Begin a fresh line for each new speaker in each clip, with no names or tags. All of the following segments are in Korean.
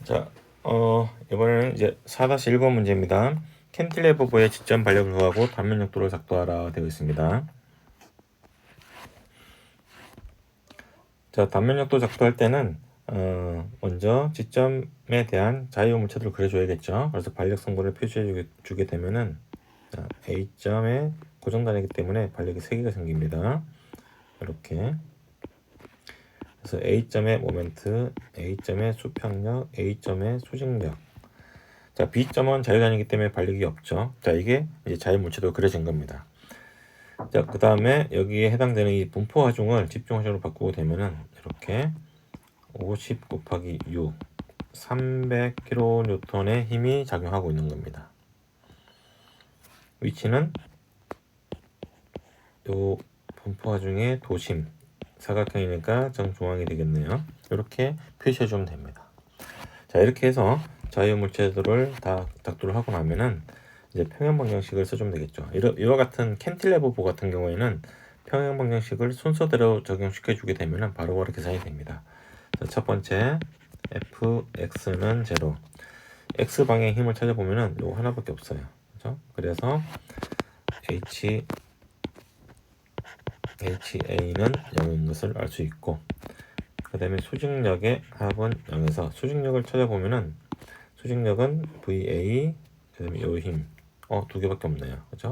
자, 이번에는 이제 4-1번 문제입니다. 캔틸레버보의 직전 반력을 구하고 단면 역도를 작도하라 되어 있습니다. 자, 단면 역도 작도할 때는 먼저 지점에 대한 자유물체들을 그려줘야겠죠. 그래서 반력 성분을 표시해 주게 되면은 자, A점에 고정단이기 때문에 반력이 3개가 생깁니다. 이렇게. 그래서 A점의 모멘트, A점의 수평력, A점의 수직력. 자, B점은 자유단이기 때문에 반력이 없죠. 자, 이게 이제 자유물체도 그려진 겁니다. 자, 그 다음에 여기에 해당되는 이 분포 하중을 집중 하중으로 바꾸고 되면은 이렇게 50 곱하기 6, 300kN의 힘이 작용하고 있는 겁니다. 위치는 요 분포 하중의 도심, 사각형이니까 정중앙이 되겠네요. 이렇게 표시해 주면 됩니다. 자, 이렇게 해서 자유물체들을 다 작도를 하고 나면은 이제 평행방정식을 써주면 되겠죠. 이와 같은 캔틸레버보 같은 경우에는 평행방정식을 순서대로 적용시켜 주게 되면은 바로바로 계산이 됩니다. 자, 첫 번째 fx는 0, x 방향의 힘을 찾아보면은 요 하나밖에 없어요. 그죠? 그래서 ha는 0인 것을 알 수 있고, 그 다음에 수직력의 합은 0에서 수직력을 찾아보면은 수직력은 VA, 그 다음에 요 힘, 두 개밖에 없네요. 그죠?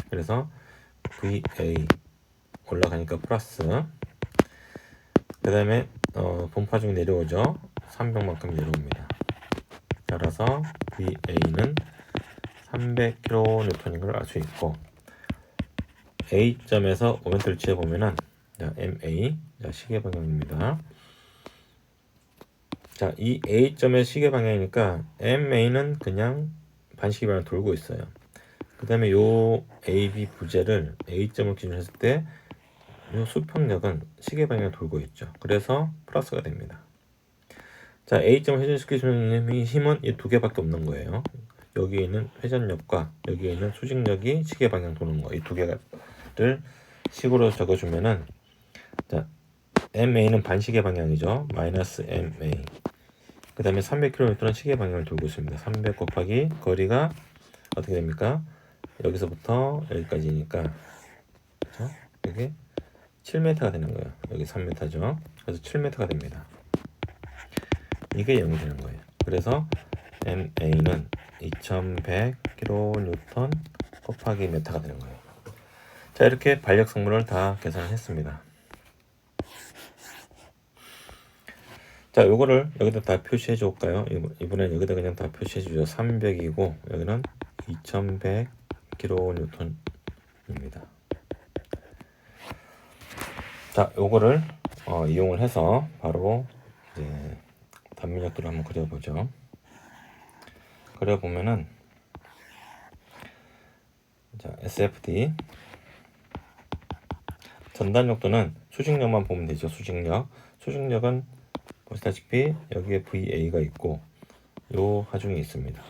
그래서 VA 올라가니까 플러스, 그 다음에 분파중이 내려오죠. 300만큼 내려옵니다. 따라서 VA는 300kN인 걸 알 수 있고, A점에서 모멘트를 취해보면은 MA, 시계 방향입니다. 자, 이 A점의 시계 방향이니까 MA는 그냥 반시계 방향을 돌고 있어요. 그 다음에 요 AB 부재를 A점을 기준으로 했을 때 요 수평력은 시계 방향을 돌고 있죠. 그래서 플러스가 됩니다. 자, A점을 회전시키는 힘은 이 두 개밖에 없는 거예요. 여기에 있는 회전력과 여기에 있는 수직력이 시계 방향 도는 거, 이 두 개를 식으로 적어주면은, 자, MA는 반시계 방향이죠. 마이너스 MA. 그 다음에 300km는 시계 방향을 돌고 있습니다. 300 곱하기 거리가 어떻게 됩니까? 여기서부터 여기까지니까, 그렇죠? 이게 7m가 되는 거예요. 여기 3m죠. 그래서 7m가 됩니다. 이게 0이 되는 거예요. 그래서 MA는 2100kN 곱하기 m가 되는 거예요. 자, 이렇게 반력 성분을 다 계산을 했습니다. 자, 요거를 여기다 다 표시해 줄까요? 이번엔 여기다 그냥 다 표시해 주죠. 300이고 여기는 2100kN입니다. 자, 요거를 이용을 해서 바로 이제 단면역도를 한번 그려보죠. 그려보면은, 자, SFD 전단역도는 수직력만 보면 되죠. 수직력은 보시다시피 여기에 VA가 있고 요 하중이 있습니다.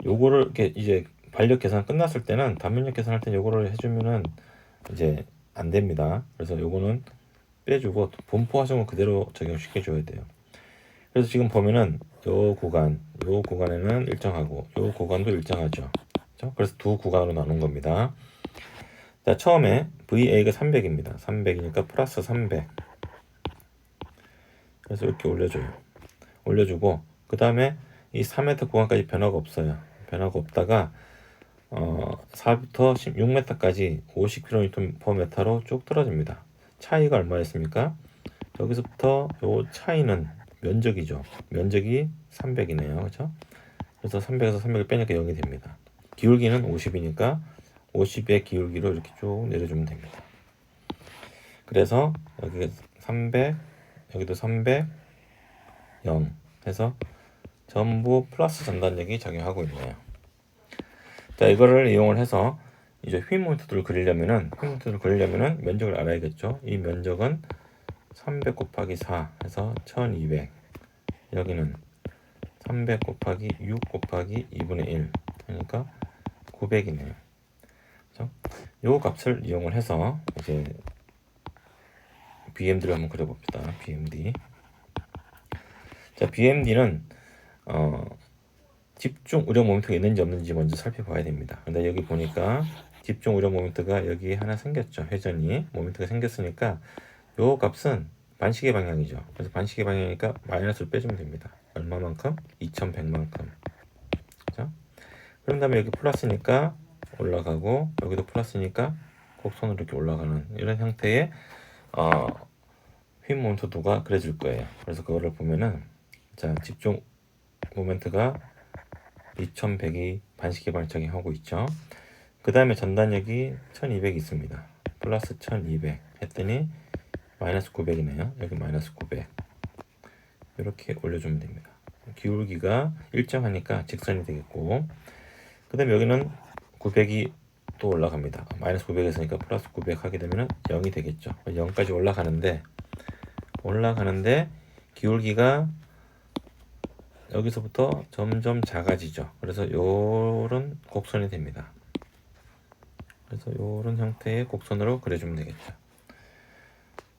요거를 이렇게 이제 반력 계산 끝났을 때는, 단면역 계산할 때 요거를 해주면은 이제 안 됩니다. 그래서 요거는 빼주고 분포 하중을 그대로 적용시켜 줘야 돼요. 그래서 지금 보면은 요 구간에는 일정하고 요 구간도 일정하죠. 그렇죠? 그래서 두 구간으로 나눈 겁니다. 자, 처음에 VA가 300입니다. 300이니까 플러스 300. 그래서 이렇게 올려주고, 그 다음에 이 3m 구간까지 변화가 없어요. 변화가 없다가 4부터 16m까지 50km/m로 쭉 떨어집니다. 차이가 얼마였습니까? 여기서부터 요 차이는 면적이죠. 면적이 300이네요. 그렇죠? 그래서 300에서 300을 빼니까 0이 됩니다. 기울기는 50이니까 50의 기울기로 이렇게 쭉 내려주면 됩니다. 그래서 여기 300, 여기도 300, 0 해서 전부 플러스 전단력이 작용하고 있네요. 자, 이거를 이용을 해서 이제 휠 모멘트를 그리려면은 면적을 알아야겠죠. 이 면적은 300 곱하기 4 해서 1200. 여기는 300 곱하기 6 곱하기 2분의 1. 그러니까 900이네요. 그렇죠? 요 값을 이용을 해서 이제 BMD를 한번 그려봅시다. BMD. 자, BMD는 집중 우력 모멘트가 있는지 없는지 먼저 살펴봐야 됩니다. 근데 여기 보니까 집중 우력 모멘트가 여기 하나 생겼죠. 회전이 모멘트가 생겼으니까 요 값은 반시계 방향이죠. 그래서 반시계 방향이니까 마이너스를 빼주면 됩니다. 얼마만큼? 2100만큼. 그죠? 그런 다음에 여기 플러스니까 올라가고 여기도 플러스니까 곡선으로 이렇게 올라가는 이런 형태의 휨 모멘트도가 그려질 거예요. 그래서 그거를 보면은 자 집중 모멘트가 2100이 반시계 방향 적용하고 있죠. 그 다음에 전단력이 1200 있습니다. 플러스 1200 했더니 마이너스 900이네요. 여기 마이너스 900 이렇게 올려주면 됩니다. 기울기가 일정하니까 직선이 되겠고 그 다음에 여기는 900이 또 올라갑니다. 마이너스 900에서니까 플러스 900 하게 되면 0이 되겠죠. 0까지 올라가는데 기울기가 여기서부터 점점 작아지죠. 그래서 요런 곡선이 됩니다. 그래서 요런 형태의 곡선으로 그려주면 되겠죠.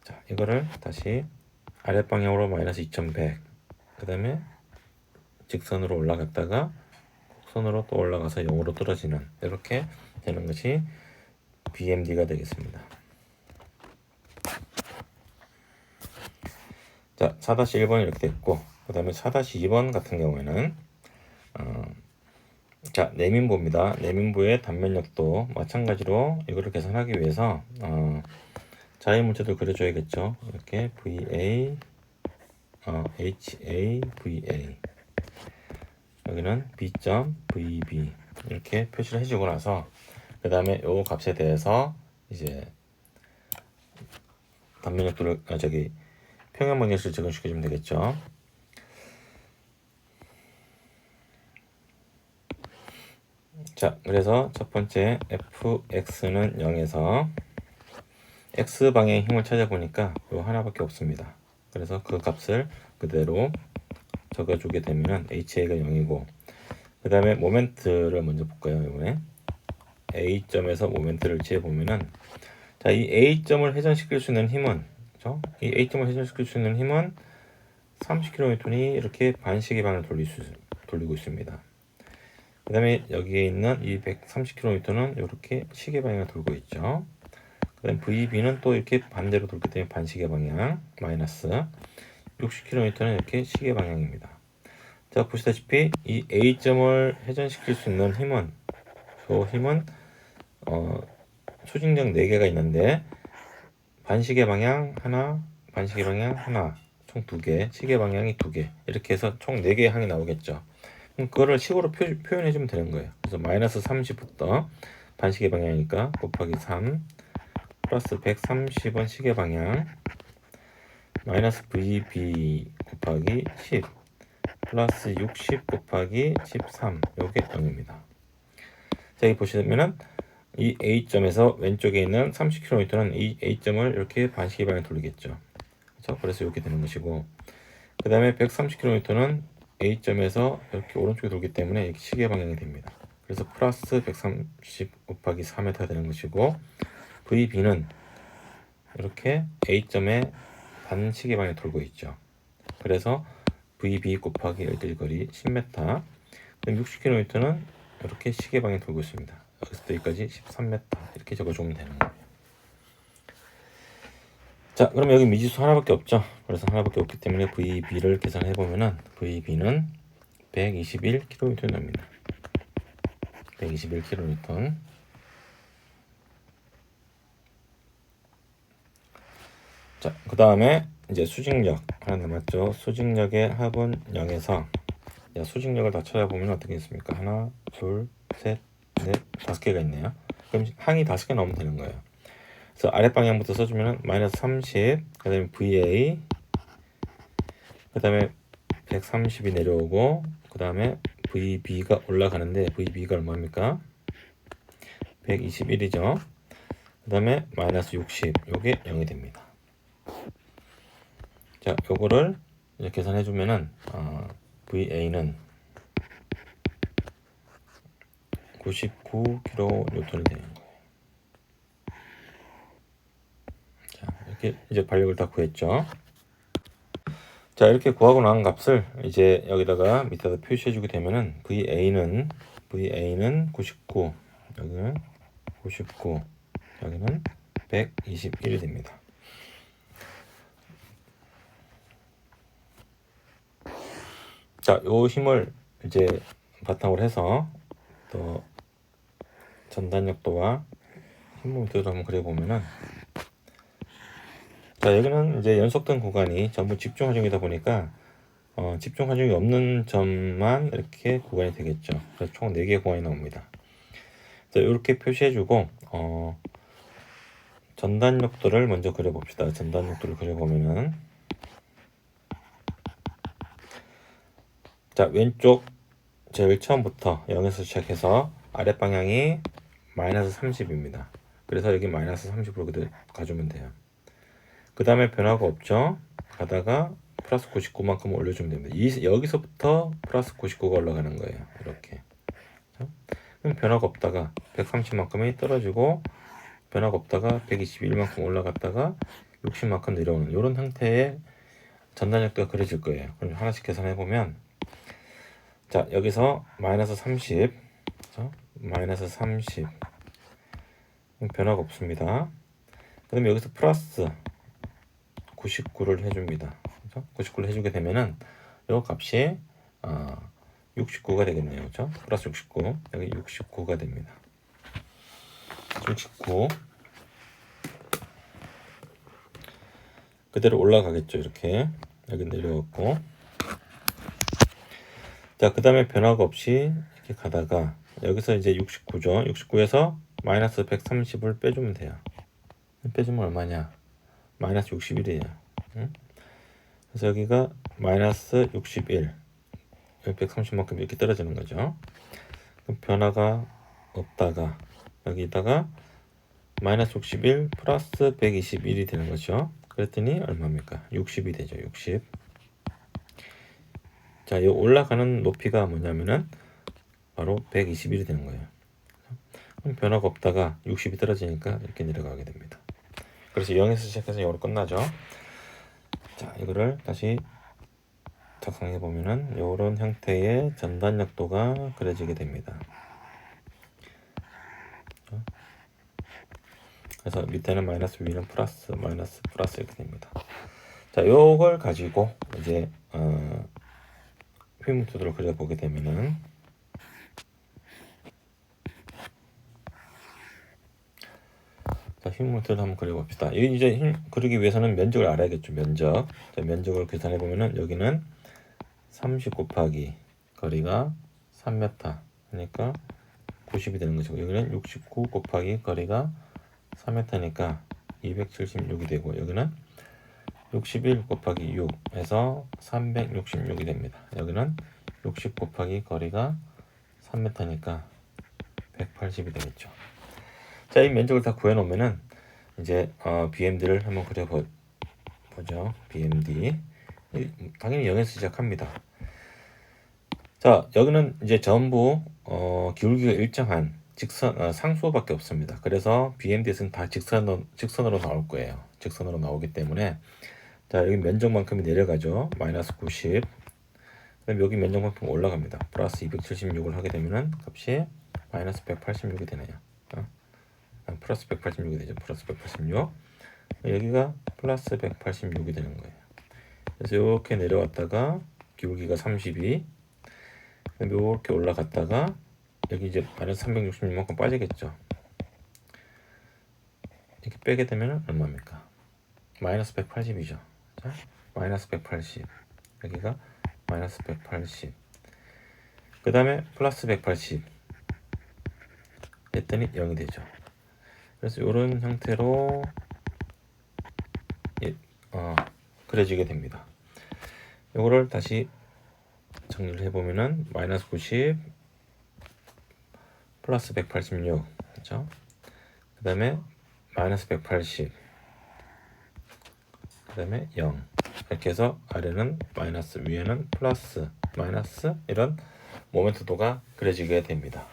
자, 이거를 다시 아랫방향으로 마이너스 2100 그 다음에 직선으로 올라갔다가 곡선으로 또 올라가서 0으로 떨어지는 이렇게 되는 것이 BMD가 되겠습니다. 자, 4-1번 이렇게 됐고 그 다음에 4-2번 같은 경우에는 자, 내민부입니다. 내민부의 단면력도 마찬가지로 이거를 계산하기 위해서 자유물체도 그려줘야겠죠. 이렇게 VA, HA, VA 여기는 B점, VB 이렇게 표시를 해주고 나서 그 다음에 요 값에 대해서 이제 단면력도를 평형방정식을 적용시켜주면 되겠죠. 자, 그래서 첫 번째 fx는 0에서 x방향의 힘을 찾아보니까 요 하나밖에 없습니다. 그래서 그 값을 그대로 적어주게 되면 HA가 0이고 그 다음에 모멘트를 먼저 볼까요? 이번에 A점에서 모멘트를 재보면은 자, 이 A점을 회전시킬 수 있는 힘은 그렇죠? 이 A점을 회전시킬 수 있는 힘은 30kN이 이렇게 반시계 방향을 돌리고 있습니다. 그 다음에 여기에 있는 이 130kN는 이렇게 시계 방향을 돌고 있죠. 그 다음에 VB는 또 이렇게 반대로 돌기 때문에 반시계 방향 마이너스 60kN는 이렇게 시계 방향입니다. 자, 보시다시피 이 A점을 회전시킬 수 있는 힘은 수직력 4개가 있는데 반시계 방향 하나, 반시계 방향 하나, 총 2개, 시계 방향이 2개 이렇게 해서 총 4개의 항이 나오겠죠. 그럼 그거를 식으로 표현해 주면 되는 거예요. 그래서 마이너스 30부터 반시계 방향이니까 곱하기 3 플러스 130은 시계 방향 마이너스 VB 곱하기 10 플러스 60 곱하기 13 요게 0입니다. 자, 여기 보시면은 이 A점에서 왼쪽에 있는 30km는 이 A점을 이렇게 반시계 방향 돌리겠죠. 그렇죠? 그래서 이렇게 되는 것이고 그 다음에 130km는 A점에서 이렇게 오른쪽에 돌기 때문에 이렇게 시계 방향이 됩니다. 그래서 플러스 130 곱하기 4m 되는 것이고 VB는 이렇게 A점에 반시계 방향에 돌고 있죠. 그래서 VB 곱하기 열딜거리 10m 그럼 60km는 이렇게 시계 방향에 돌고 있습니다. 여기서부터 여기까지 13m 이렇게 적어주면 되는 거예요. 자, 그럼 여기 미지수 하나밖에 없죠. 그래서 하나밖에 없기 때문에 VB를 계산해 보면은 VB는 121kN 납니다. 121kN. 자, 그 다음에 이제 수직력 하나 남았죠. 수직력의 합은 0에서 수직력을 다 찾아보면 어떻게 있습니까? 하나, 둘, 셋, 넷, 5개가 있네요. 그럼 항이 5개 나오면 되는 거예요. 그래서 아랫방향부터 써주면 마이너스 30, 그 다음에 VA, 그 다음에 130이 내려오고, 그 다음에 VB가 올라가는데, VB가 얼마입니까? 121이죠. 그 다음에 마이너스 60, 요게 0이 됩니다. 자, 요거를 이제 계산해주면은, VA는 99kN이 되는 거예요. 자, 이렇게 이제 반력을 다 구했죠. 자, 이렇게 구하고 나온 값을 이제 여기다가 밑에다 표시해 주게 되면은 VA는 99, 여기는 99, 여기는 121이 됩니다. 자, 요 힘을 이제 바탕으로 해서 또 전단력도와 힘 모멘트를 한번 그려보면은, 자, 여기는 이제 연속된 구간이 전부 집중 하중이다 보니까 집중 하중이 없는 점만 이렇게 구간이 되겠죠. 그래서 총 4개 구간이 나옵니다. 자, 이렇게 표시해주고 전단력도를 먼저 그려봅시다. 전단력도를 그려보면은, 자, 왼쪽 제일 처음부터 0에서 시작해서 아랫방향이 마이너스 30입니다. 그래서 여기 마이너스 30으로 그대로 가주면 돼요. 그 다음에 변화가 없죠. 가다가 플러스 99만큼 올려주면 됩니다. 여기서부터 플러스 99가 올라가는 거예요. 이렇게. 그럼 변화가 없다가 130만큼이 떨어지고, 변화가 없다가 121만큼 올라갔다가 60만큼 내려오는 이런 형태의 전단력도가 그려질 거예요. 그럼 하나씩 계산해 보면, 자, 여기서 마이너스 30, 그렇죠? 마이너스 30 변화가 없습니다. 그 다음에 여기서 플러스 99를 해줍니다. 그렇죠? 99를 해주게 되면은 이 값이 69가 되겠네요. 그렇죠? 플러스 69, 여기 69가 됩니다. 69 그대로 올라가겠죠. 이렇게 여기 내려왔고, 자, 그 다음에 변화가 없이 이렇게 가다가 여기서 이제 69죠. 69에서 마이너스 130을 빼주면 돼요. 빼주면 얼마냐? 마이너스 61이에요. 응? 그래서 여기가 마이너스 61, 130만큼 이렇게 떨어지는 거죠. 그럼 변화가 없다가 여기다가 마이너스 61 플러스 121이 되는 거죠. 그랬더니 얼마입니까? 60이 되죠. 60. 자, 이 올라가는 높이가 뭐냐면은 바로 121이 되는 거예요. 그럼 변화가 없다가 60이 떨어지니까 이렇게 내려가게 됩니다. 그래서 0에서 시작해서 0으로 끝나죠. 자, 이거를 다시 작성해 보면은 이런 형태의 전단력도가 그려지게 됩니다. 그래서 밑에는 마이너스, 위는 플러스, 마이너스, 플러스 이렇게 됩니다. 자, 요걸 가지고 이제 휘문토도를 그려보게 되면은, 자, 휘문토를 한번 그려봅시다. 이 이제 그리기 위해서는 면적을 알아야겠죠. 면적. 자, 면적을 계산해 보면은 여기는 30 곱하기 거리가 3m 그러니까 90이 되는 거죠. 여기는 69 곱하기 거리가 3m니까 276이 되고, 여기는 61 곱하기 6에서 366이 됩니다. 여기는 60 곱하기 거리가 3m니까 180이 되겠죠. 자, 이 면적을 다 구해 놓으면은 이제 BMD를 한번 그려보죠. BMD 당연히 0에서 시작합니다. 자, 여기는 이제 전부 기울기가 일정한 직선 상수밖에 없습니다. 그래서 BMD에서는 다 직선으로 나올 거예요. 직선으로 나오기 때문에, 자, 여기 면적만큼이 내려가죠. 마이너스 90. 그다음 여기 면적만큼 올라갑니다. 플러스 276을 하게 되면은 값이 마이너스 186이 되네요. 플러스 186이 되죠. 플러스 186. 여기가 플러스 186이 되는 거예요. 그래서 이렇게 내려왔다가 기울기가 32. 이렇게 올라갔다가 여기 이제 마이너스 366만큼 빠지겠죠. 이렇게 빼게 되면 얼마입니까? 마이너스 180이죠. 자, 마이너스 180. 여기가 마이너스 180. 그 다음에 플러스 180 했더니 0이 되죠. 그래서 이런 형태로 그려지게 됩니다. 이거를 다시 정리를 해보면은 마이너스 90 플러스 186, 그렇죠? 그 다음에 마이너스 180, 그 다음에 0 이렇게 해서 아래는 마이너스, 위에는 플러스, 마이너스, 이런 모멘트도가 그려지게 됩니다.